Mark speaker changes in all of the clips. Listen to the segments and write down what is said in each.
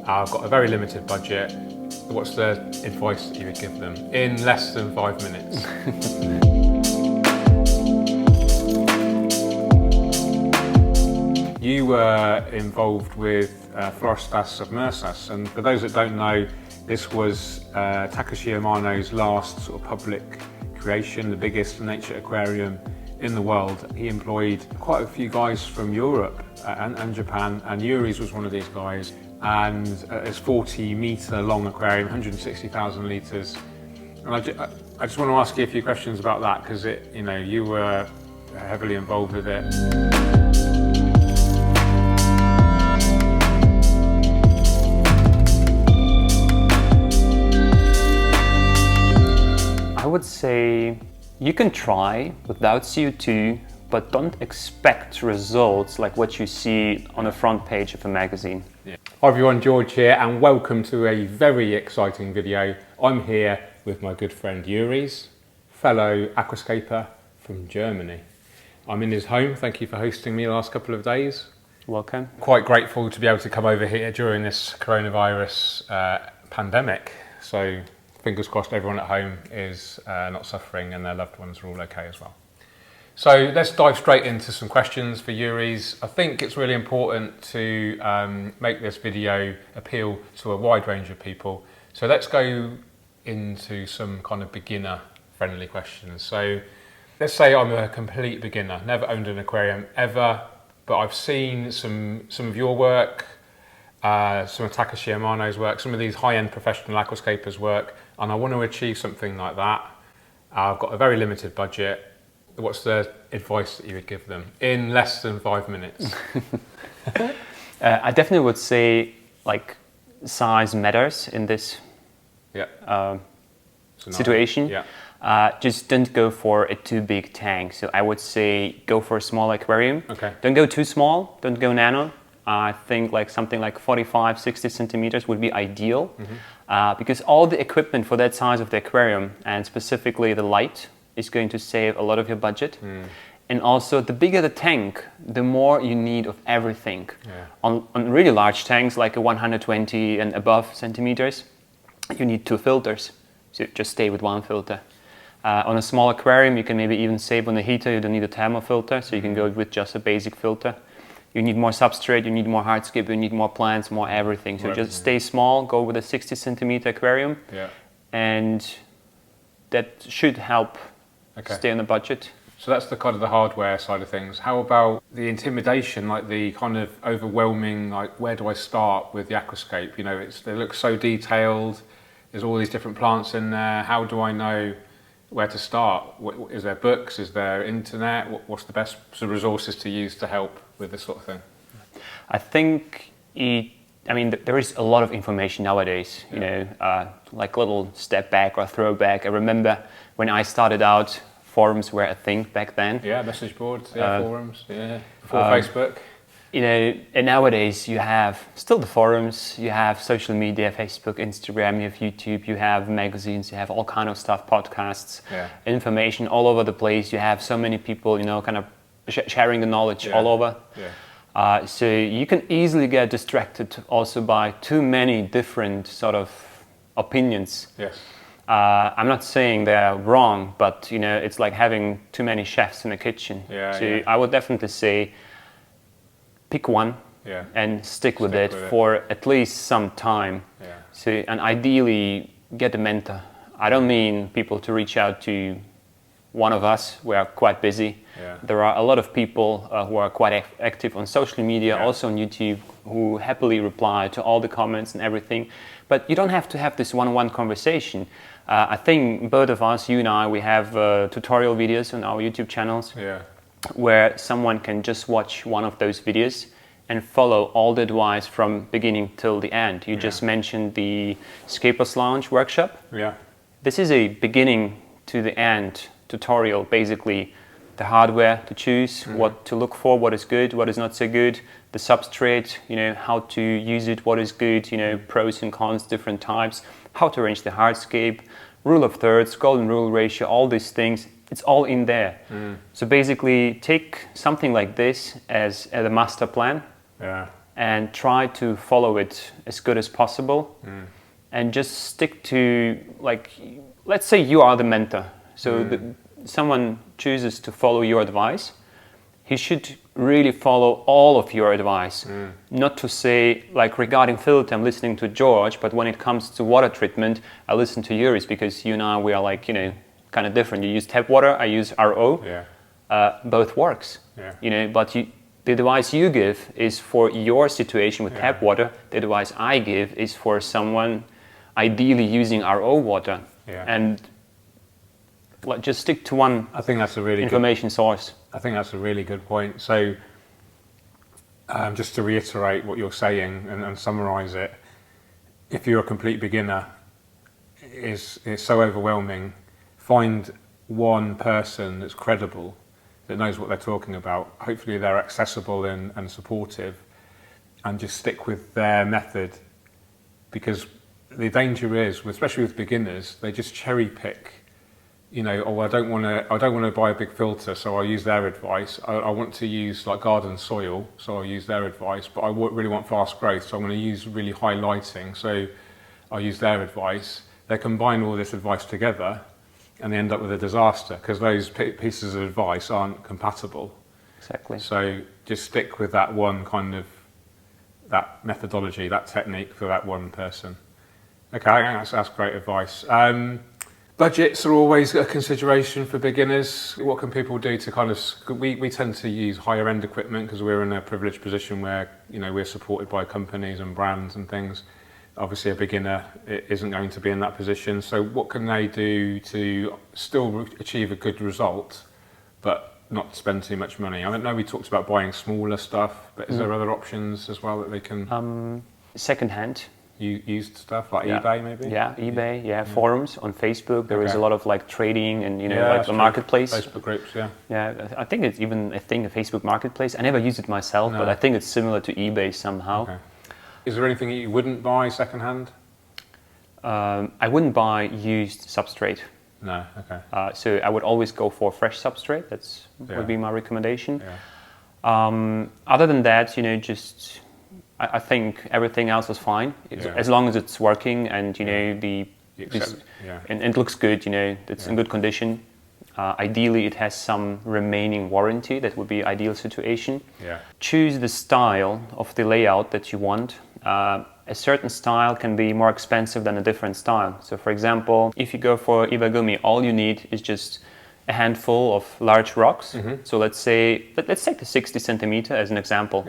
Speaker 1: I've got a very limited budget. What's the advice that you would give them in less than 5 minutes? You were involved with Florestas Submersas, and for those that don't know, this was Takashi Amano's last sort of public creation, the biggest nature aquarium in the world. He employed quite a few guys from Europe and Japan, and Yuri's was one of these guys. And it's 40-meter long aquarium, 160,000 litres. And I just want to ask you a few questions about that, because you were heavily involved with it.
Speaker 2: I would say you can try without CO2, but don't expect results like what you see on the front page of a magazine.
Speaker 1: Yeah. Hi everyone, George here, and welcome to a very exciting video. I'm here with my good friend Yuri's, fellow aquascaper from Germany. I'm in his home. Thank you for hosting me the last couple of days.
Speaker 2: Welcome.
Speaker 1: Quite grateful to be able to come over here during this coronavirus pandemic. So fingers crossed everyone at home is not suffering and their loved ones are all okay as well. So let's dive straight into some questions for Yuri's. I think it's really important to make this video appeal to a wide range of people. So let's go into some kind of beginner friendly questions. So let's say I'm a complete beginner, never owned an aquarium ever, but I've seen some of your work, some of Takashi Amano's work, some of these high-end professional aquascapers' work, and I want to achieve something like that. I've got a very limited budget. What's the advice that you would give them in less than 5 minutes?
Speaker 2: I definitely would say like size matters in this situation.
Speaker 1: Yeah.
Speaker 2: Just don't go for a too big tank. So I would say go for a small aquarium.
Speaker 1: Okay.
Speaker 2: Don't go too small, don't go nano. I think like something like 45, 60 centimeters would be ideal, because all the equipment for that size of the aquarium, and specifically the light, is going to save a lot of your budget. And also the bigger the tank, the more you need of everything.
Speaker 1: Yeah.
Speaker 2: On really large tanks, like a 120 and above centimeters, you need 2 filters. So just stay with 1 filter. On a small aquarium, you can maybe even save on the heater. You don't need a thermal filter, so you can go with just a basic filter. You need more substrate, you need more hardscape, you need more plants, more everything. So just stay small, go with a 60 centimeter aquarium, and that should help stay on the budget.
Speaker 1: So that's the kind of the hardware side of things. How about the intimidation, like the kind of overwhelming, like where do I start with the aquascape? You know, they look so detailed. There's all these different plants in there. How do I know where to start? Is there books? Is there internet? What's the best sort of resources to use to help with this sort of thing?
Speaker 2: I think there is a lot of information nowadays, like little step back or throwback. I remember when I started out, forums were a thing back then.
Speaker 1: Yeah, message boards, forums, before Facebook.
Speaker 2: And nowadays you have still the forums, you have social media, Facebook, Instagram, you have YouTube, you have magazines, you have all kind of stuff, podcasts, information all over the place. You have so many people, kind of sharing the knowledge all over. Yeah. So you can easily get distracted also by too many different sort of opinions.
Speaker 1: Yes.
Speaker 2: I'm not saying they're wrong, but it's like having too many chefs in the kitchen. I would definitely say pick one and stick with it for at least some time. Yeah. So, and ideally get a mentor. I don't mean people to reach out to one of us. We are quite busy. Yeah. There are a lot of people who are quite active on social media, also on YouTube, who happily reply to all the comments and everything. But you don't have to have this one-on-one conversation. I think both of us, you and I, we have tutorial videos on our YouTube channels. Yeah. Where someone can just watch one of those videos and follow all the advice from beginning till the end. You just mentioned the Scapers Lounge workshop. Yeah. This is a beginning to the end tutorial, basically the hardware to choose, what to look for, what is good, what is not so good, the substrate, how to use it, what is good, pros and cons, different types, how to arrange the hardscape, rule of thirds, golden rule ratio, all these things. It's all in there. So basically take something like this as a master plan and try to follow it as good as possible, and just stick to, like, let's say you are the mentor, so someone chooses to follow your advice, he should really follow all of your advice. Not to say, like, regarding filter, I'm listening to George, but when it comes to water treatment, I listen to Yuri's, because you and I, we are, like, you know, kind of different. You use tap water, I use RO. Both works, you know, but the advice you give is for your situation with tap water. The advice I give is for someone ideally using RO water. And just stick to one.
Speaker 1: I think that's a really
Speaker 2: information source.
Speaker 1: I think that's a really good point. So just to reiterate what you're saying and summarize it, if you're a complete beginner, it's so overwhelming. Find one person that's credible, that knows what they're talking about. Hopefully they're accessible and supportive, and just stick with their method, because the danger is, especially with beginners, they just cherry pick. You know, oh, I don't want to buy a big filter, so I'll use their advice. I want to use, like, garden soil, so I'll use their advice. But I really want fast growth, so I'm going to use really high lighting, so I'll use their advice. They combine all this advice together, and they end up with a disaster, because those pieces of advice aren't compatible.
Speaker 2: Exactly.
Speaker 1: So just stick with that one kind of, that methodology, that technique for that one person. Okay, I think that's great advice. Budgets are always a consideration for beginners. What can people do to kind of, we tend to use higher end equipment because we're in a privileged position where, you know, we're supported by companies and brands and things. Obviously a beginner isn't going to be in that position. So what can they do to still achieve a good result, but not spend too much money? I don't know, we talked about buying smaller stuff, but is there other options as well that they can?
Speaker 2: Second-hand.
Speaker 1: Used stuff like eBay, maybe?
Speaker 2: Yeah, eBay, forums on Facebook. There is a lot of, like, trading and, you know, like the marketplace.
Speaker 1: Facebook groups,
Speaker 2: Yeah, I think it's even a thing, a Facebook marketplace. I never use it myself, but I think it's similar to eBay somehow.
Speaker 1: Okay. Is there anything that you wouldn't buy secondhand?
Speaker 2: I wouldn't buy used substrate.
Speaker 1: No, okay.
Speaker 2: So I would always go for fresh substrate. That's would be my recommendation. Other than that, you know, just I think everything else is fine as long as it's working and, you know, and it looks good. You know, it's in good condition. Ideally, it has some remaining warranty. That would be ideal situation. Choose the style of the layout that you want. A certain style can be more expensive than a different style. So, for example, if you go for Iwagumi, all you need is just a handful of large rocks. So let's take the 60 centimeter as an example.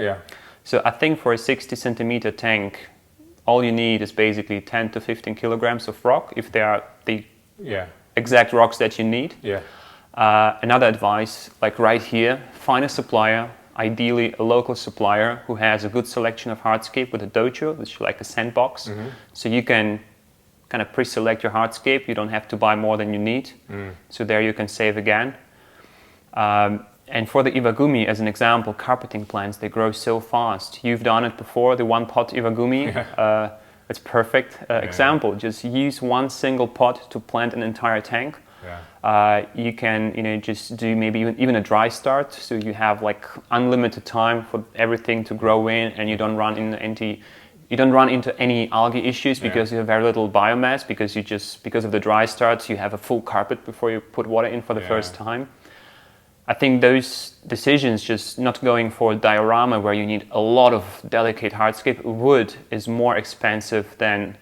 Speaker 2: So I think for a 60 centimeter tank, all you need is basically 10 to 15 kilograms of rock, if they are the exact rocks that you need. Another advice, like right here, find a supplier, ideally a local supplier who has a good selection of hardscape with a dojo, which is like a sandbox. So you can kind of pre-select your hardscape. You don't have to buy more than you need. So there you can save again. And for the Iwagumi, as an example, carpeting plants, they grow so fast. You've done it before, the one pot Iwagumi. It's perfect example. Just use one single pot to plant an entire tank. You can, you know, just do maybe even a dry start, so you have like unlimited time for everything to grow in, and you don't run into any algae issues because you have very little biomass, because of the dry starts you have a full carpet before you put water in for the first time. I think those decisions, just not going for a diorama where you need a lot of delicate hardscape. Wood is more expensive than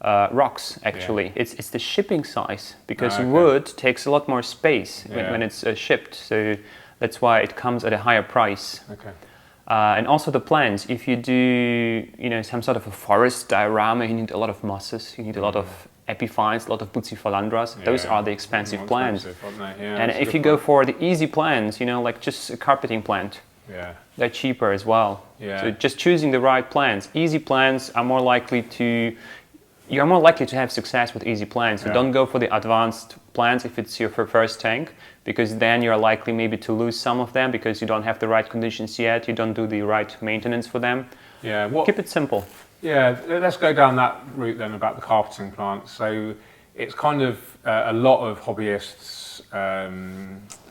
Speaker 2: rocks, actually. It's the shipping size, because wood takes a lot more space when it's shipped. So that's why it comes at a higher price. And also the plants. If you do, you know, some sort of a forest diorama, you need a lot of mosses, you need a lot of epiphytes, a lot of bucephalandras. Those are the expensive plants. And if you go for the easy plants, you know, like just a carpeting plant, they're cheaper as well. So just choosing the right plants. Easy plants are more likely to, you're more likely to have success with easy plants. So don't go for the advanced plants if it's your first tank, because then you're likely maybe to lose some of them because you don't have the right conditions yet, you don't do the right maintenance for them. Keep it simple.
Speaker 1: Let's go down that route then about the carpeting plants. So it's kind of a lot of hobbyists'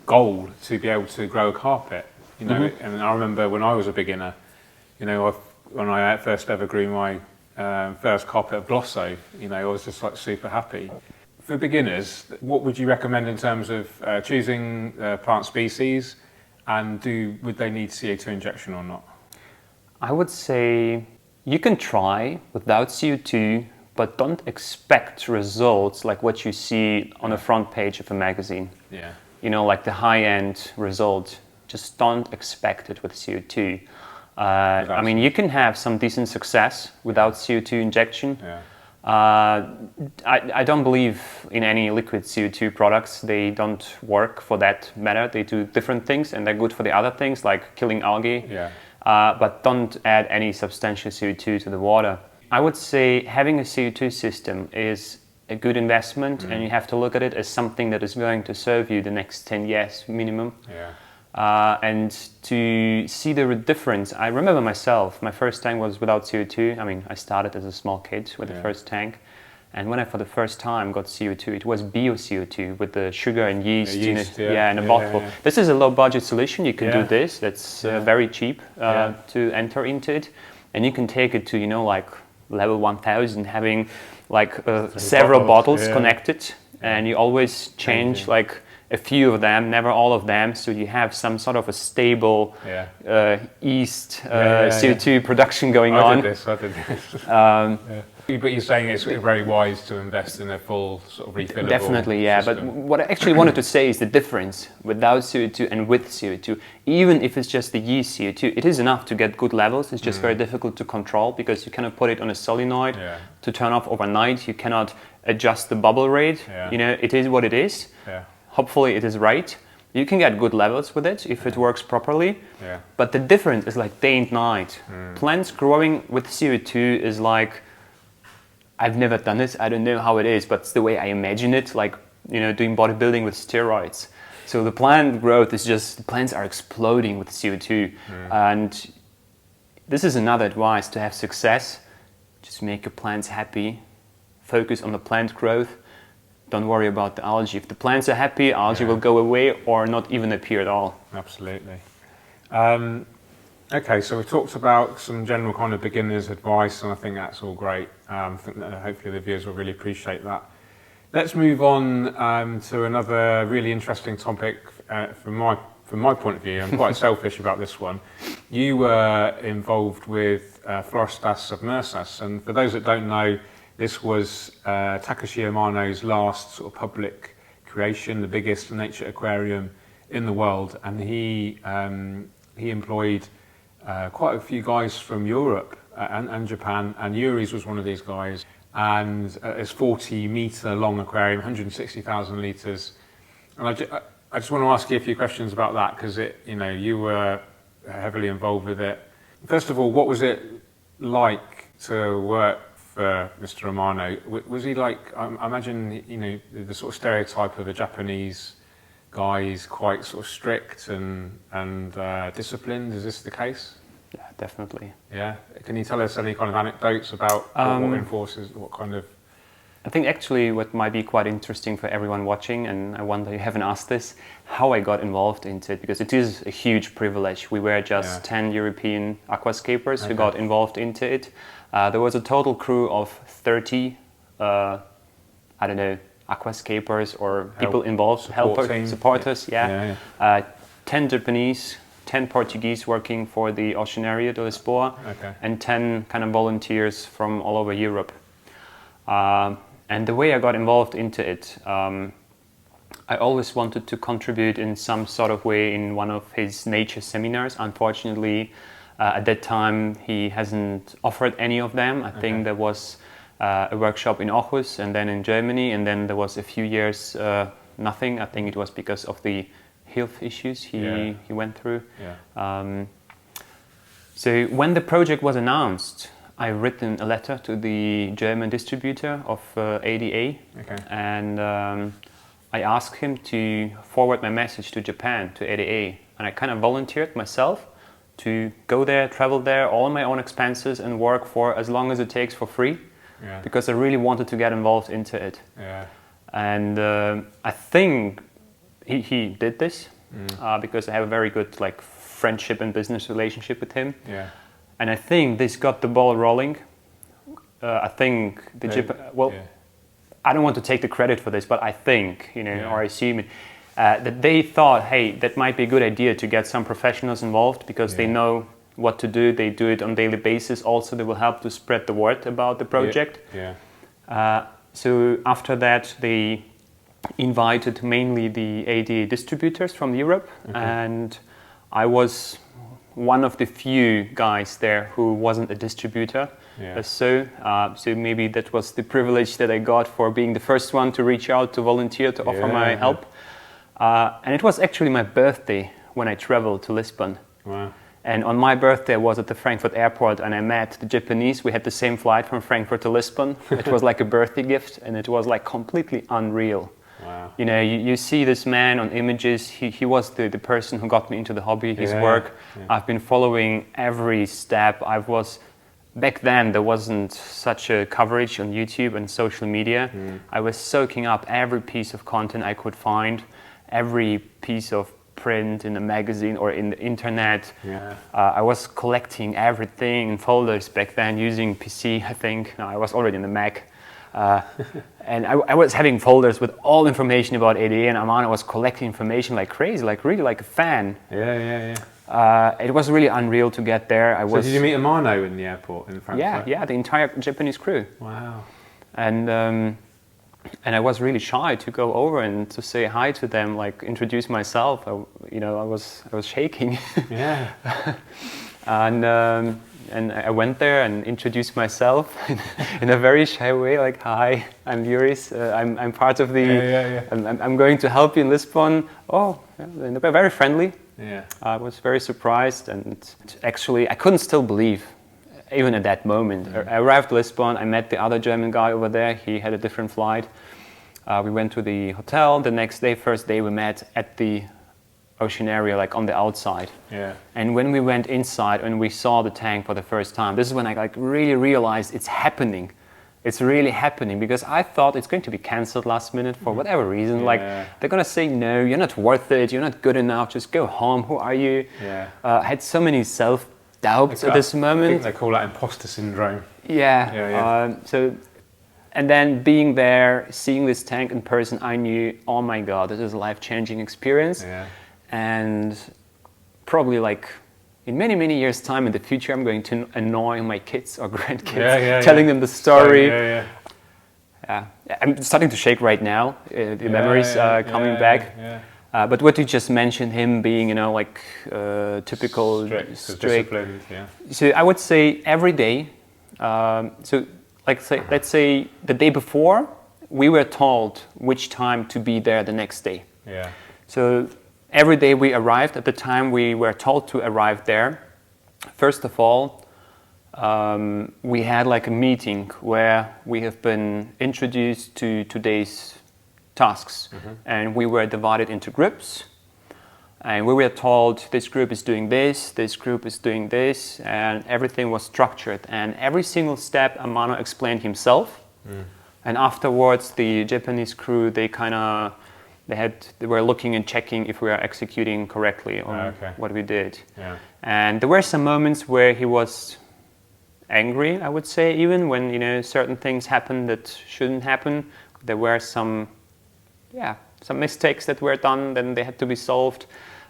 Speaker 1: goal to be able to grow a carpet, you know. And I remember when I was a beginner, you know, when I first ever grew my first carpet of Glosso, I was just like super happy. For beginners, what would you recommend in terms of choosing plant species, and would they need CO2 injection or not?
Speaker 2: I would say you can try without CO2, but don't expect results like what you see on the front page of a magazine.
Speaker 1: Yeah.
Speaker 2: Like the high-end result. Just don't expect it with CO2. I mean, you can have some decent success without CO2 injection.
Speaker 1: Yeah.
Speaker 2: I don't believe in any liquid CO2 products. They don't work for that matter. They do different things, and they're good for the other things, like killing algae.
Speaker 1: Yeah.
Speaker 2: But don't add any substantial CO2 to the water. I would say having a CO2 system is a good investment, and you have to look at it as something that is going to serve you the next 10 years minimum.
Speaker 1: Yeah.
Speaker 2: And to see the difference, I remember myself, my first tank was without CO2. I mean, I started as a small kid with the first tank. And when I, for the first time, got CO2, it was bio-CO2 with the sugar and yeast, in a bottle. Yeah. This is a low-budget solution. You can do this. That's very cheap to enter into it. And you can take it to, like level 1000, having like several bottles connected. And you always change like a few of them, never all of them, so you have some sort of a stable yeast CO2 production going on.
Speaker 1: I did this. But you're saying it's very wise to invest in a full sort of refillable
Speaker 2: Definitely, yeah.
Speaker 1: system.
Speaker 2: But what I actually wanted to say is the difference without CO2 and with CO2. Even if it's just the yeast CO2, it is enough to get good levels. It's just very difficult to control because you cannot put it on a solenoid to turn off overnight. You cannot adjust the bubble rate. It is what it is. Hopefully it is right. You can get good levels with it if it works properly. But the difference is like day and night. Plants growing with CO2 is like, I've never done it, I don't know how it is, but it's the way I imagine it, like, doing bodybuilding with steroids. So the plant growth is just, the plants are exploding with CO2. And this is another advice to have success. Just make your plants happy. Focus on the plant growth. Don't worry about the algae. If the plants are happy, algae will go away or not even appear at all.
Speaker 1: Absolutely. Okay, so we've talked about some general kind of beginner's advice, and I think that's all great. I think that hopefully the viewers will really appreciate that. Let's move on to another really interesting topic from my point of view. I'm quite selfish about this one. You were involved with Florestas Submersas, and for those that don't know, this was Takashi Amano's last sort of public creation, the biggest nature aquarium in the world, and he employed quite a few guys from Europe and Japan, and Yuri's was one of these guys. And it's 40-meter long aquarium, 160,000 litres. And I just want to ask you a few questions about that, because you were heavily involved with it. First of all, what was it like to work for Mr. Amano? Was he like, I imagine, the sort of stereotype of a Japanese guy is quite sort of strict and disciplined. Is this the case?
Speaker 2: Yeah, definitely.
Speaker 1: Yeah. Can you tell us any kind of anecdotes about what enforces, what kind of...
Speaker 2: I think actually what might be quite interesting for everyone watching, and I wonder you haven't asked this, how I got involved into it, because it is a huge privilege. We were just 10 European aquascapers who got involved into it. There was a total crew of 30, aquascapers or people involved, helpers, supporters, 10 Japanese, 10 Portuguese working for the Oceanario de Lisboa, and 10 kind of volunteers from all over Europe. And the way I got involved into it, I always wanted to contribute in some sort of way in one of his nature seminars. Unfortunately, at that time, he hasn't offered any of them. I think there was a workshop in Aarhus and then in Germany, and then there was a few years nothing. I think it was because of the health issues he went through. So when the project was announced, I written a letter to the German distributor of ADA, and I asked him to forward my message to Japan, to ADA, and I kind of volunteered myself to go there, travel there, all on my own expenses, and work for as long as it takes for free, because I really wanted to get involved into it. And I think he did this because I have a very good friendship and business relationship with him. And I think this got the ball rolling. I think the I don't want to take the credit for this, but I think, or I assume that they thought, hey, that might be a good idea to get some professionals involved because they know what to do. They do it on a daily basis. Also, they will help to spread the word about the project. So after that, they invited mainly the AD distributors from Europe, and I was one of the few guys there who wasn't a distributor. So maybe that was the privilege that I got for being the first one to reach out to volunteer to offer my help. And it was actually my birthday when I traveled to Lisbon.
Speaker 1: Wow.
Speaker 2: And on my birthday, I was at the Frankfurt airport and I met the Japanese. We had the same flight from Frankfurt to Lisbon. It was like a birthday gift, and it was like completely unreal.
Speaker 1: Wow.
Speaker 2: You see this man on images. He was the person who got me into the hobby, his work. I've been following every step. Back then, there wasn't such a coverage on YouTube and social media. I was soaking up every piece of content I could find, every piece of print in the magazine or in the internet. I was collecting everything in folders back then using PC, I think. No, I was already in the Mac. And I was having folders with all information about ADA and Amano. I was collecting information like crazy, like really like a fan. It was really unreal to get there.
Speaker 1: So did you meet Amano in the airport in Frankfurt?
Speaker 2: Yeah, the entire Japanese crew.
Speaker 1: Wow.
Speaker 2: And I was really shy to go over and to say hi to them, like introduce myself. I was shaking. And I went there and introduced myself in a very shy way, like, hi, I'm Juris. I'm part of the. I'm going to help you in Lisbon. Oh, and they were very friendly. I was very surprised, and actually I couldn't still believe. Even at that moment, I arrived in Lisbon. I met the other German guy over there. He had a different flight. We went to the hotel. The next day, first day, we met at the ocean area, like on the outside. And when we went inside and we saw the tank for the first time, this is when I really realized it's happening. It's really happening, because I thought it's going to be cancelled last minute for whatever reason. Like they're gonna say no, you're not worth it. You're not good enough. Just go home. Who are you? I had so many self-doubts at this moment.
Speaker 1: I think they call that imposter syndrome.
Speaker 2: And then being there, seeing this tank in person, I knew, oh my God, this is a life-changing experience. And probably like in many, many years' time in the future, I'm going to annoy my kids or grandkids, telling them the story. I'm starting to shake right now. The memories are coming back. But what you just mentioned, him being, typical strict. So I would say every day. Let's say the day before, we were told which time to be there the next day. So every day we arrived at the time we were told to arrive there. First of all, we had like a meeting where we have been introduced to today's tasks, and we were divided into groups. And we were told this group is doing this group is doing this, and everything was structured. And every single step Amano explained himself. And afterwards, the Japanese crew, they were looking and checking if we are executing correctly on what we did. And there were some moments where he was angry, I would say, even when certain things happened that shouldn't happen. There were some mistakes that were done, then they had to be solved.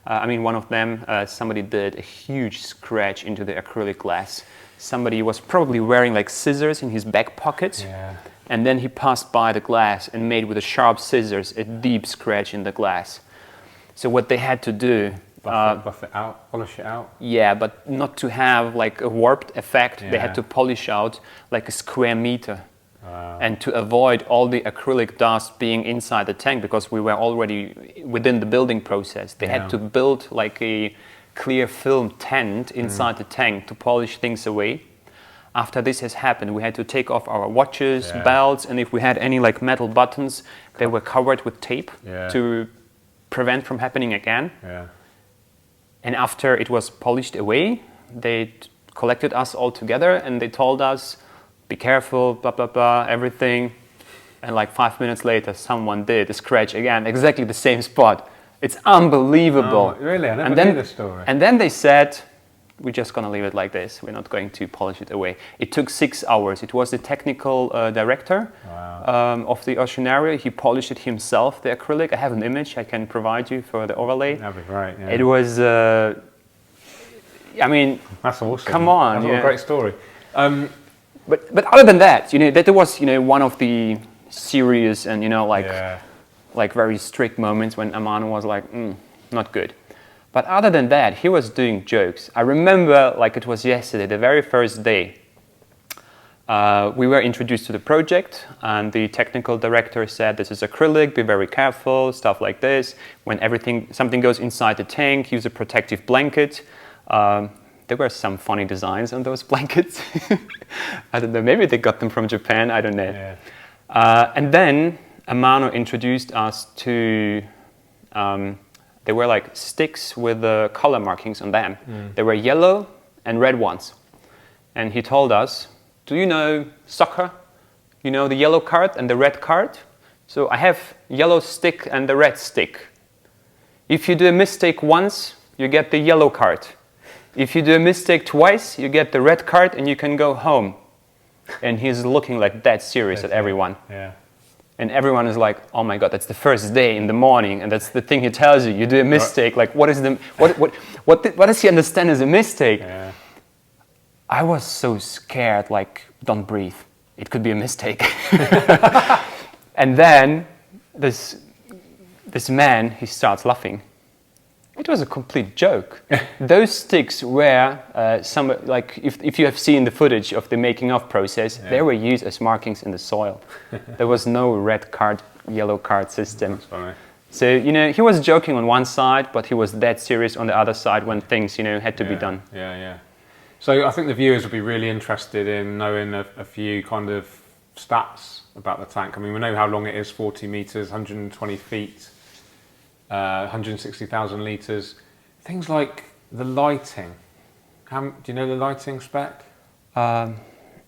Speaker 2: One of them, somebody did a huge scratch into the acrylic glass. Somebody was probably wearing like scissors in his back pocket, and then he passed by the glass and made with a sharp scissors a deep scratch in the glass. So what they had to do,
Speaker 1: buff it out, polish it out.
Speaker 2: Yeah, but not to have like a warped effect. They had to polish out like a square meter. And to avoid all the acrylic dust being inside the tank, because we were already within the building process, they had to build like a clear film tent inside the tank to polish things away. After this has happened, we had to take off our watches, belts, and if we had any like metal buttons, they were covered with tape to prevent from happening again. And after it was polished away, they collected us all together and they told us, be careful, blah, blah, blah, everything. And like 5 minutes later, someone did a scratch again, exactly the same spot. It's unbelievable.
Speaker 1: Oh, really? I never knew this story.
Speaker 2: And then they said, we're just going to leave it like this. We're not going to polish it away. It took 6 hours. It was the technical director of the Oceanario. He polished it himself, the acrylic. I have an image I can provide you for the overlay.
Speaker 1: That'd be great. Yeah.
Speaker 2: It was, I mean,
Speaker 1: that's awesome.
Speaker 2: Come on.
Speaker 1: That's a great story.
Speaker 2: But other than that, that was, one of the serious and, like very strict moments when Amano was like, not good. But other than that, he was doing jokes. I remember like it was yesterday, the very first day, we were introduced to the project and the technical director said, this is acrylic, be very careful, stuff like this. When something goes inside the tank, use a protective blanket. There were some funny designs on those blankets. I don't know, maybe they got them from Japan, I don't know. Yeah. And then Amano introduced us to, they were like sticks with the color markings on them. They were yellow and red ones. And he told us, do you know soccer? You know the yellow card and the red card? So I have yellow stick and the red stick. If you do a mistake once, you get the yellow card. If you do a mistake twice, you get the red card and you can go home. And he's looking like that serious at everyone. Yeah. And everyone is like, oh my God, that's the first day in the morning, and that's the thing he tells you. You do a mistake. Like, what does he understand as a mistake? Yeah. I was so scared. Like, don't breathe. It could be a mistake. And then this man, he starts laughing. It was a complete joke. Those sticks were like if you have seen the footage of the making of process, they were used as markings in the soil. There was no red card, yellow card system.
Speaker 1: That's funny.
Speaker 2: So he was joking on one side, but he was dead serious on the other side when things had to be done.
Speaker 1: Yeah. So I think the viewers would be really interested in knowing a few kind of stats about the tank. I mean, we know how long it is, 40 meters, 120 feet. 160,000 litres. Things like the lighting. Do you know the lighting spec?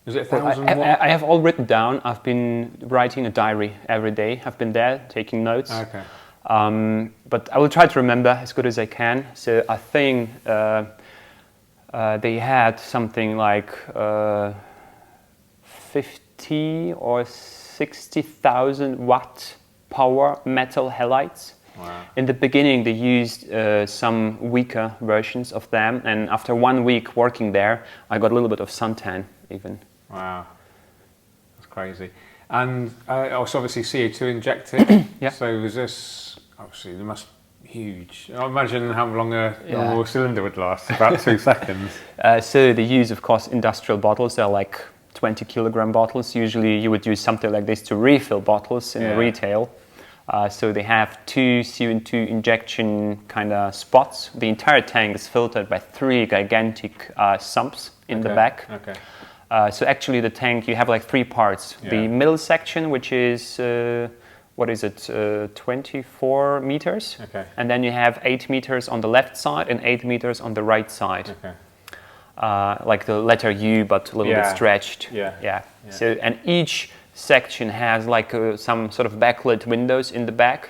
Speaker 1: Is it 1,000 watt?
Speaker 2: I have all written down. I've been writing a diary every day. I've been there taking notes.
Speaker 1: Okay.
Speaker 2: But I will try to remember as good as I can. So I think they had something like 50 or 60,000 watt power metal halides. Wow. In the beginning, they used some weaker versions of them, and after 1 week working there, I got a little bit of suntan even.
Speaker 1: Wow, that's crazy. And also obviously CO2 injected. Yeah. So was this, obviously there must be huge. I imagine how long a normal cylinder would last, about 2 seconds.
Speaker 2: So they use, of course, industrial bottles. They're like 20 kilogram bottles. Usually you would use something like this to refill bottles in retail. So they have 2 CO2 injection kind of spots. The entire tank is filtered by 3 gigantic sumps in the back. Okay. So actually the tank, you have like 3 parts. Yeah. The middle section, which is, 24 meters. Okay. And then you have 8 meters on the left side and 8 meters on the right side. Okay. Like the letter U, but a little bit stretched. Yeah. So, and each section has like some sort of backlit windows in the back.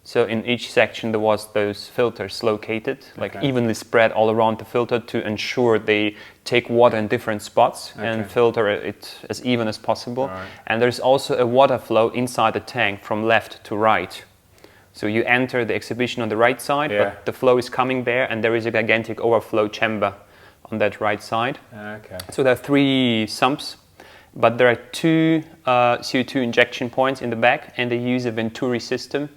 Speaker 2: So in each section there was those filters located, like evenly spread all around the filter to ensure they take water in different spots and filter it as even as possible. Right. And there's also a water flow inside the tank from left to right. So you enter the exhibition on the right side, but the flow is coming there, and there is a gigantic overflow chamber on that right side. Okay. So there are 3 sumps. But there are 2 CO2 injection points in the back, and they use a Venturi system.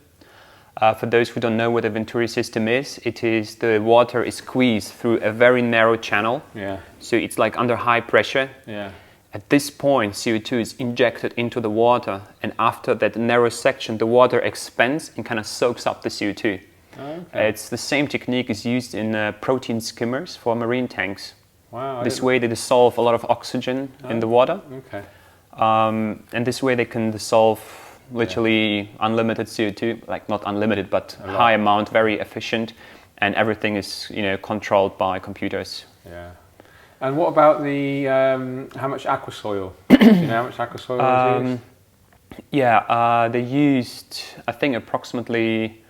Speaker 2: For those who don't know what a Venturi system is, it is the water is squeezed through a very narrow channel. Yeah. So it's like under high pressure. Yeah. At this point, CO2 is injected into the water, and after that narrow section, the water expands and kind of soaks up the CO2. Okay. It's the same technique is used in protein skimmers for marine tanks. Wow, this way they dissolve a lot of oxygen in the water. Okay. And this way they can dissolve literally unlimited CO2, like not unlimited, but a high amount, very efficient, and everything is controlled by computers. Yeah. And what about the how much aqua soil? Do you know how much aqua soil is used? Yeah, they used, I think, approximately,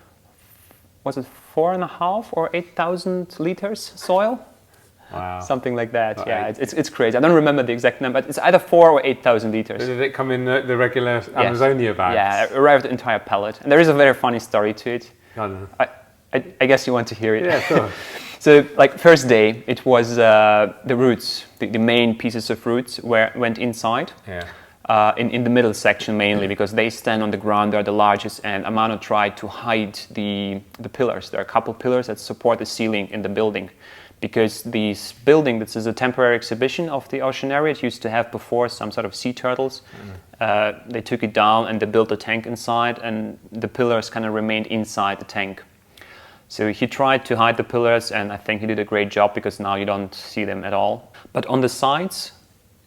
Speaker 2: was it 4.5 or 8,000 liters soil?
Speaker 1: Wow.
Speaker 2: Something like that. Like yeah, it's crazy. I don't remember the exact number, but it's either 4 or 8,000 liters.
Speaker 1: Did it come in the regular Amazonia bags?
Speaker 2: Yeah, it arrived the entire pallet. And there is a very funny story to it. I guess you want to hear it.
Speaker 1: Yeah, sure.
Speaker 2: So, like, first day, it was the roots, the main pieces of roots went inside.
Speaker 1: Yeah.
Speaker 2: In the middle section mainly, because they stand on the ground, they're the largest, and Amano tried to hide the pillars. There are a couple pillars that support the ceiling in the building, because this building, this is a temporary exhibition of the oceanarium. It used to have before some sort of sea turtles. They took it down and they built a tank inside, and the pillars kind of remained inside the tank. So he tried to hide the pillars, and I think he did a great job, because now you don't see them at all. But on the sides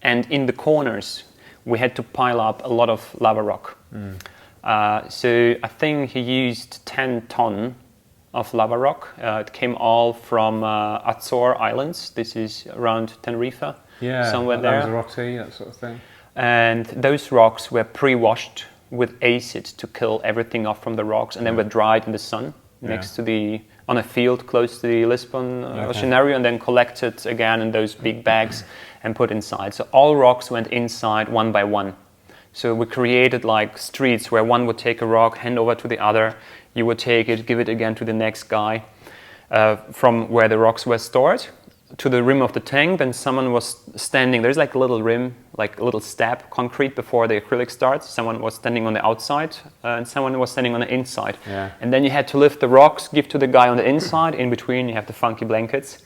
Speaker 2: and in the corners, we had to pile up a lot of lava rock. So I think he used 10 ton of lava rock. It came all from Azore Islands. This is around Tenerife, somewhere there.
Speaker 1: Lanzarote, that sort of thing.
Speaker 2: And those rocks were pre-washed with acid to kill everything off from the rocks, and then were dried in the sun next to on a field close to the Lisbon oceanarium, and then collected again in those big bags and put inside. So all rocks went inside one by one. So we created like streets where one would take a rock, hand over to the other. You would take it, give it again to the next guy, from where the rocks were stored to the rim of the tank. Then someone was standing, there's like a little rim, like a little step, concrete before the acrylic starts. Someone was standing on the outside and someone was standing on the inside. Yeah. And then you had to lift the rocks, give to the guy on the inside. In between you have the funky blankets.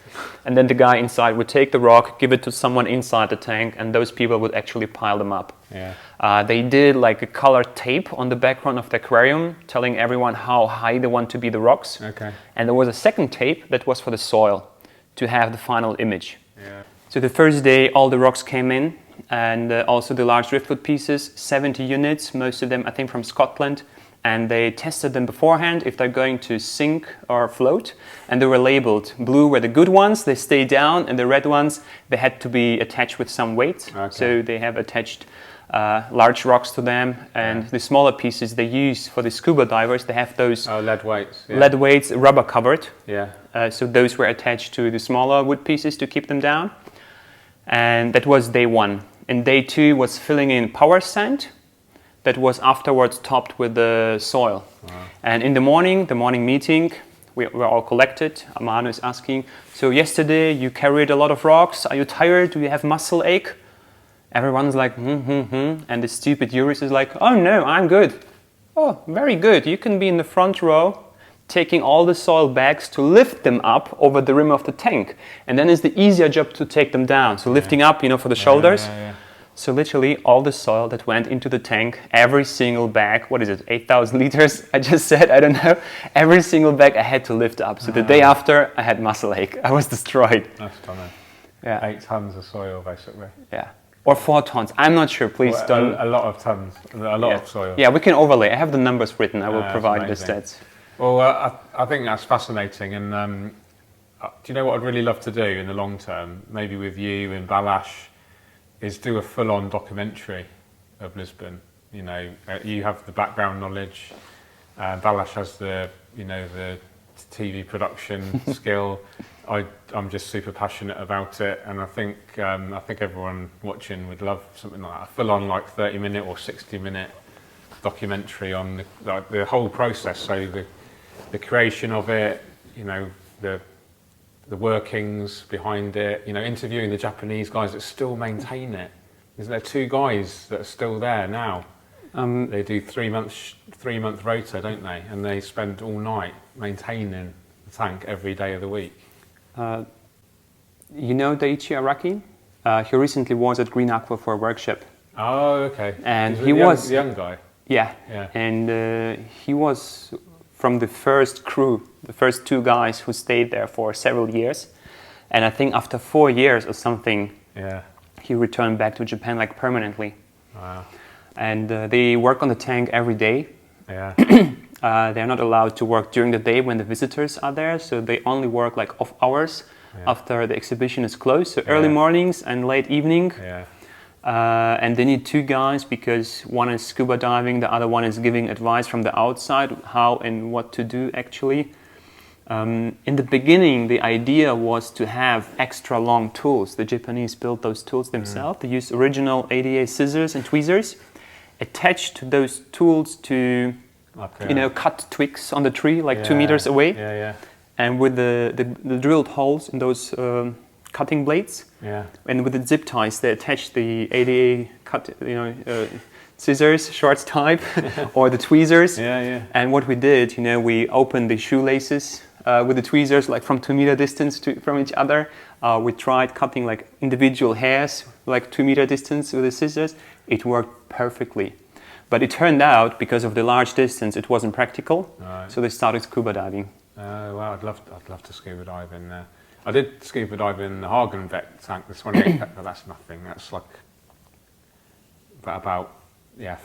Speaker 2: And then the guy inside would take the rock, give it to someone inside the tank, and those people would actually pile them up. Yeah. They did like a colored tape on the background of the aquarium, telling everyone how high they want to be the rocks. Okay. And there was a second tape that was for the soil, to have the final image. Yeah. So the first day all the rocks came in, and also the large driftwood pieces, 70 units, most of them I think from Scotland, and they tested them beforehand if they're going to sink or float, and they were labeled. Blue were the good ones, they stay down, and the red ones, they had to be attached with some weight. Okay. So they have attached large rocks to them, and the smaller pieces they use for the scuba divers, they have those
Speaker 1: lead weights. Yeah.
Speaker 2: Lead weights, rubber covered.
Speaker 1: Yeah.
Speaker 2: So those were attached to the smaller wood pieces to keep them down. And that was day one. And day two was filling in power sand that was afterwards topped with the soil. Wow. And in the morning meeting, we were all collected. Amano is asking, so yesterday you carried a lot of rocks. Are you tired? Do you have muscle ache? Everyone's like, And the stupid Yuris is like, oh no, I'm good. Oh, very good. You can be in the front row, taking all the soil bags to lift them up over the rim of the tank. And then it's the easier job to take them down. So lifting up, for the shoulders. So literally all the soil that went into the tank, every single bag, 8,000 liters, I just said, I don't know. Every single bag I had to lift up. So the day after, I had muscle ache. I was destroyed.
Speaker 1: That's funny. Yeah. 8 tons of soil, basically.
Speaker 2: Yeah. Or 4 tons. I'm not sure. Please don't.
Speaker 1: A lot of tons. A lot of soil.
Speaker 2: Yeah, we can overlay. I have the numbers written. I will provide the stats.
Speaker 1: Well, I think that's fascinating. And do you know what I'd really love to do in the long term, maybe with you and Balázs, is do a full-on documentary of Lisbon. You have the background knowledge. Balázs has the TV production skill. I'm just super passionate about it, and I think everyone watching would love something like that, a full-on 30-minute or 60-minute documentary on the whole process. So the creation of it, the workings behind it, interviewing the Japanese guys that still maintain it. Isn't there 2 guys that are still there now? They do 3-month rota, don't they? And they spend all night maintaining the tank every day of the week.
Speaker 2: Daichi Araki? He recently was at Green Aqua for a workshop.
Speaker 1: Oh, okay.
Speaker 2: And he was
Speaker 1: the young guy.
Speaker 2: Yeah. And he was from the first crew, the first 2 guys who stayed there for several years. And I think after 4 years or something, he returned back to Japan permanently. Wow. And they work on the tank every day. Yeah. They're not allowed to work during the day when the visitors are there, so they only work off hours after the exhibition is closed. So early mornings and late evening. Yeah. And they need 2 guys because one is scuba diving, the other one is giving advice from the outside how and what to do actually. In the beginning, the idea was to have extra long tools. The Japanese built those tools themselves. They used original ADA scissors and tweezers attached to those tools to, cut twigs on the tree like 2 meters away.
Speaker 1: Yeah, yeah.
Speaker 2: And with the drilled holes in those cutting blades, and with the zip ties, they attached the ADA scissors, short type, or the tweezers. And what we did, we opened the shoelaces with the tweezers, like from 2 meter distance from each other. We tried cutting like individual hairs, like 2 meter distance with the scissors. It worked perfectly. But it turned out, because of the large distance, it wasn't practical. Right. So they started scuba diving.
Speaker 1: Oh, wow, I'd love to scuba dive in there. I did scuba dive in the Hagenbeck tank this morning. That's nothing. That's like about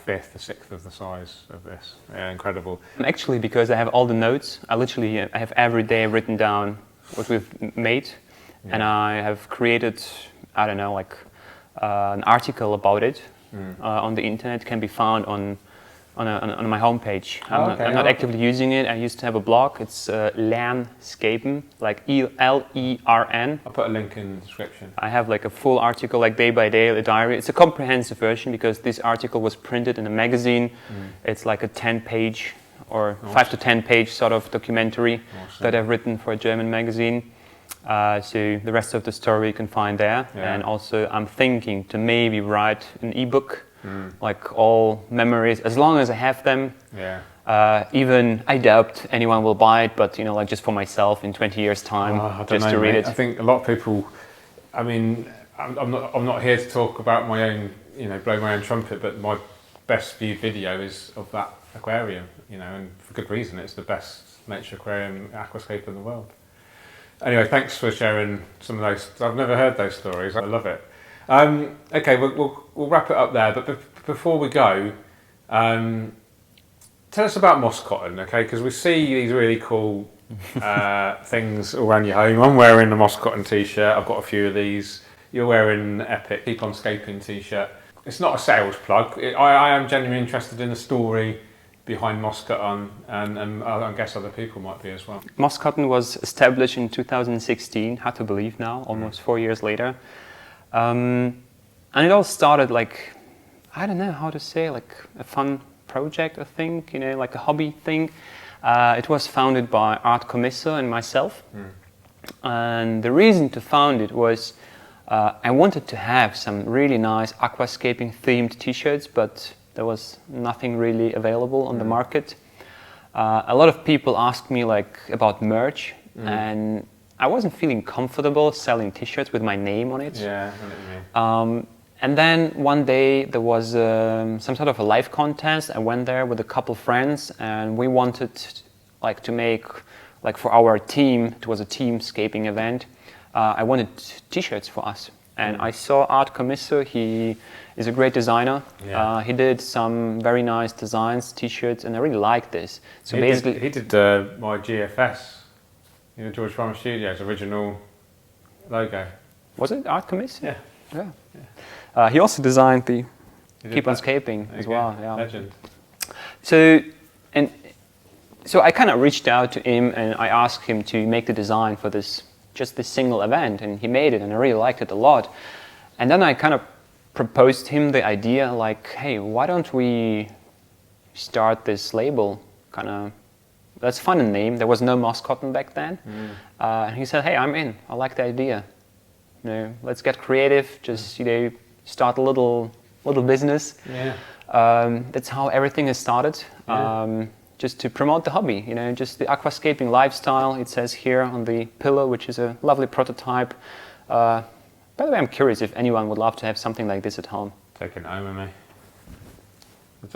Speaker 1: fifth or sixth of the size of this. Yeah, incredible.
Speaker 2: Actually, because I have all the notes, I have every day written down what we've made, and I have created, an article about it on the internet. It can be found on my homepage. I'm not actively using it. I used to have a blog. It's Scaping, like Lern.
Speaker 1: I'll put a link in the description.
Speaker 2: I have like a full article, like day by day, a diary. It's a comprehensive version because this article was printed in a magazine. It's like a 10-page or 5 to 10-page sort of documentary that I've written for a German magazine. So the rest of the story you can find there. And also I'm thinking to maybe write an ebook. Like all memories, as long as I have them. Even I doubt anyone will buy it, but like just for myself in 20 years' time, to read it.
Speaker 1: I think a lot of people. I mean, I'm not here to talk about my own, blow my own trumpet, but my best viewed video is of that aquarium, and for good reason. It's the best nature aquarium aquascape in the world. Anyway, thanks for sharing some of those. I've never heard those stories. I love it. Okay, we'll wrap it up there. But before we go, tell us about moss cotton, okay? Because we see these really cool things around your home. I'm wearing a moss cotton t-shirt. I've got a few of these. You're wearing an Epic Keep On Scaping t-shirt. It's not a sales plug. I am genuinely interested in the story behind moss cotton, and I guess other people might be as well.
Speaker 2: Moss cotton was established in 2016. Hard to believe now, almost 4 years later. And it all started like, I don't know how to say, like a fun project, I think, like a hobby thing. It was founded by Art Commisso and myself. And the reason to found it was I wanted to have some really nice aquascaping themed t-shirts, but there was nothing really available on the market. A lot of people asked me like about merch, and I wasn't feeling comfortable selling t-shirts with my name on it.
Speaker 1: Yeah, I know what you mean.
Speaker 2: And then one day there was some sort of a live contest. I went there with a couple friends, and we wanted like to make, like for our team, it was a team scaping event. I wanted t-shirts for us. And I saw Art Commisso. He is a great designer. He did some very nice designs, t-shirts, and I really liked this. So
Speaker 1: he did my GFS. George Farmer Studios' original logo.
Speaker 2: Was it Art Commisso? Yeah. He also designed the Keep On Scaping as well. Yeah.
Speaker 1: Legend.
Speaker 2: So I kind of reached out to him and I asked him to make the design for this single event, and he made it, and I really liked it a lot. And then I kind of proposed him the idea, like, hey, why don't we start this label? Let's find a name. There was no moss cotton back then. And he said, hey, I'm in. I like the idea. Let's get creative. Just start a little business. That's how everything has started. Just to promote the hobby, just the aquascaping lifestyle. It says here on the pillow, which is a lovely prototype. By the way, I'm curious if anyone would love to have something like this at home.
Speaker 1: Taking it home with me.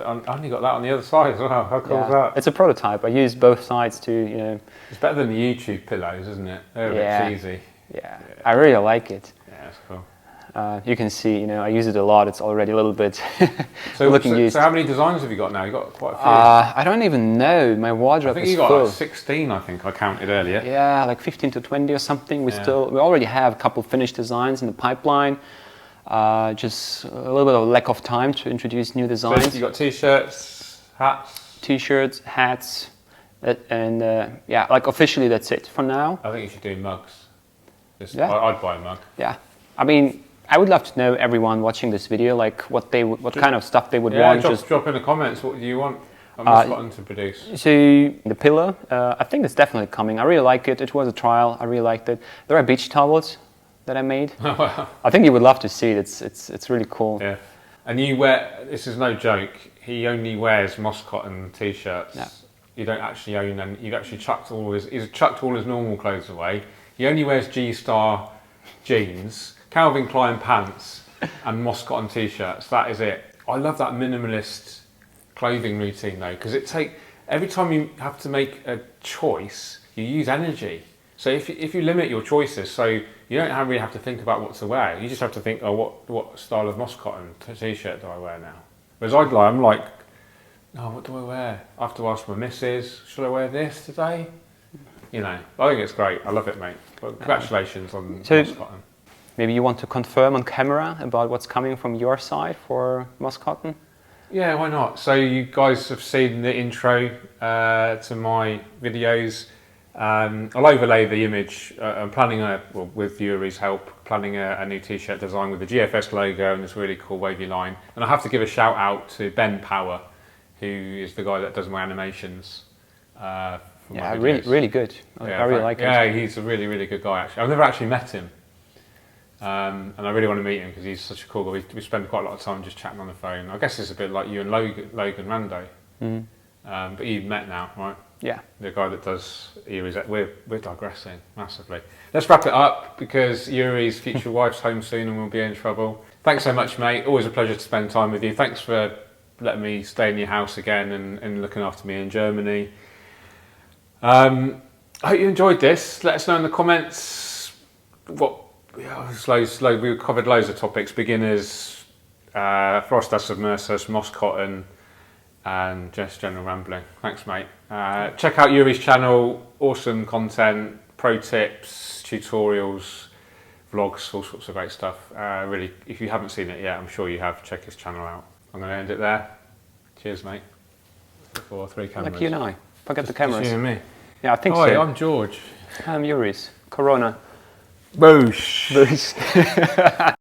Speaker 1: I only got that on the other side as well. How cool is that?
Speaker 2: It's a prototype. I used both sides to,
Speaker 1: It's better than the YouTube pillows, isn't it? They're a bit cheesy.
Speaker 2: Yeah, I really like it.
Speaker 1: Yeah, that's cool.
Speaker 2: You can see, I use it a lot. It's already a little bit looking used.
Speaker 1: So how many designs have you got now? You've got quite a few.
Speaker 2: I don't even know. My wardrobe is full.
Speaker 1: I think you got like 16, I think I counted earlier.
Speaker 2: Yeah, like 15 to 20 or something. We already have a couple finished designs in the pipeline. Just a little bit of lack of time to introduce new designs.
Speaker 1: So you got t-shirts, hats?
Speaker 2: T-shirts, hats, Yeah, like officially that's it for now.
Speaker 1: I think you should do mugs.
Speaker 2: Yeah.
Speaker 1: I'd buy a mug.
Speaker 2: Yeah, I mean, I would love to know everyone watching this video, like what kind of stuff they would want.
Speaker 1: Just drop in the comments. What do you want Moss to produce?
Speaker 2: So the pillow, I think it's definitely coming. I really like it. It was a trial. I really liked it. There are beach towels that I made.
Speaker 1: Wow.
Speaker 2: I think you would love to see it. It's really cool.
Speaker 1: Yeah. And you wear, this is no joke, he only wears moss cotton t-shirts. Yeah. You don't actually own them. You've actually he's chucked all his normal clothes away. He only wears G-Star jeans, Calvin Klein pants, and moss cotton t-shirts. That is it. I love that minimalist clothing routine though, because every time you have to make a choice, you use energy. So if you limit your choices, so you don't really have to think about what to wear. You just have to think, oh, what style of moss cotton t-shirt do I wear now? Whereas I'm like, oh, what do I wear? I have to ask my missus, should I wear this today? You know, I think it's great. I love it, mate. Well, congratulations on moss cotton.
Speaker 2: Maybe you want to confirm on camera about what's coming from your side for moss cotton?
Speaker 1: Yeah, why not? So you guys have seen the intro to my videos. I'll overlay the image. I'm planning with Yuri's help, planning a new t-shirt design with the GFS logo and this really cool wavy line. And I have to give a shout out to Ben Power, who is the guy that does my animations.
Speaker 2: Yeah, really good. I really like him.
Speaker 1: Yeah, he's a really good guy actually. I've never actually met him. And I really want to meet him because he's such a cool guy. We spend quite a lot of time just chatting on the phone. I guess it's a bit like you and Logan Rando. Mm-hmm. But you've met now, right?
Speaker 2: Yeah.
Speaker 1: The guy that does Yuri's. We're digressing massively. Let's wrap it up because Yuri's future wife's home soon and we'll be in trouble. Thanks so much, mate. Always a pleasure to spend time with you. Thanks for letting me stay in your house again and looking after me in Germany. I hope you enjoyed this. Let us know in the comments we covered loads of topics: beginners, frost submersers, moss cotton, and just general rambling. Thanks, mate. Check out Yuri's channel. Awesome content, pro tips, tutorials, vlogs, all sorts of great stuff. Really, if you haven't seen it yet, I'm sure you have. Check his channel out. I'm going to end it there. Cheers, mate. 4 or 3 cameras.
Speaker 2: Like you and I. Forget the cameras.
Speaker 1: Just you and me.
Speaker 2: Yeah, I think
Speaker 1: so.
Speaker 2: so.
Speaker 1: I'm George.
Speaker 2: I'm Yuri's. Corona.
Speaker 1: Boosh.
Speaker 2: Boosh.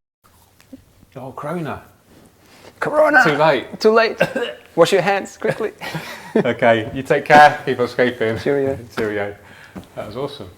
Speaker 1: Oh, Corona.
Speaker 2: Corona.
Speaker 1: Too late.
Speaker 2: Too late. Wash your hands quickly.
Speaker 1: Okay, you take care. Keep on scaping.
Speaker 2: Cheerio.
Speaker 1: Cheerio. That was awesome.